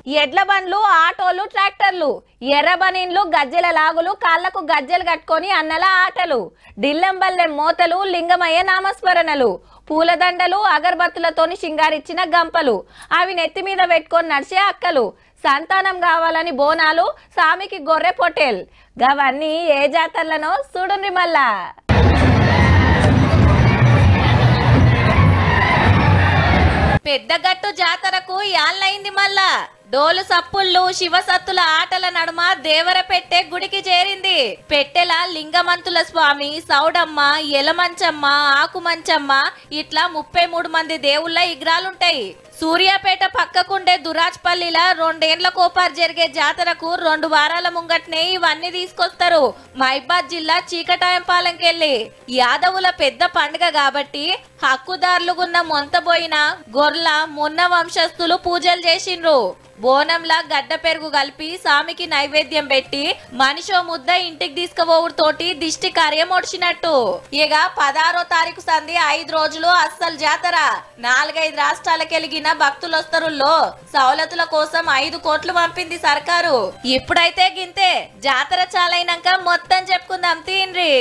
ఎడ్ల బండ్లు, ఆటోలు, ట్రాక్టర్లు, ఎర్ర బనీన్లు, గజ్జెల లాగులు, కాళ్లకు గజ్జెలు కట్టుకొని అన్నల ఆటలు, డిల్లెంబల్లెం మోతలు, లింగమయ్య నామస్మరణలు, పూలదండలు, అగరబత్తులతోని సింగారిచ్చిన గంపలు, అవి నెత్తి మీద పెట్టుకొని నడిచే అక్కలు, సంతానం కావాలని బోనాలు, సామికి గొర్రె పొటేల్. గవన్నీ ఏ జాతరలనో చూడుండ్రి మళ్ళా. పెద్దగట్టు జాతరకు యాళ్ళైంది మళ్ళా. డోలు సప్పుళ్ళు, శివసత్తుల ఆటల నడుమ దేవర పెట్టె గుడికి చేరింది. పెట్టెల లింగమంతుల స్వామి, సౌడమ్మ, ఎలమంచమ్మ, ఆకుమంచమ్మ ఇట్లా 33 మంది దేవుళ్ళ విగ్రహాలుంటాయి. సూర్యాపేట పక్కకుండే దురాజ్పల్లిలా 2 ఏండ్ల కోపారు జరిగే జాతరకు 2 వారాల ముంగట్నే ఇవన్నీ తీసుకొస్తారు. మహిబాద్ జిల్లా చీకటాయంపాలెంకెళ్ళి యాదవుల పెద్ద పండుగ కాబట్టి హక్కుదారులుగున్న మొంతబోయిన గొర్ల మున్న వంశస్థులు పూజలు చేసిండ్రు. బోనంలా గడ్డ పెరుగు కలిపి సామికి నైవేద్యం పెట్టి మనిషో ముద్ద ఇంటికి తీసుకుపోవుడుతోటి దిష్టి కార్యం ఒడిచినట్టు. ఇక 16వ తారీఖు సంధి 5 రోజులు అస్సలు జాతర. 4-5 రాష్ట్రాలకెలిగిన భక్తులు వస్తరుల్లో సౌలతుల కోసం 5 కోట్లు పంపింది సర్కారు. ఇప్పుడైతే గింతే, జాతర చాలైనాక మొత్తం చెప్పుకుందాం తీన్రి.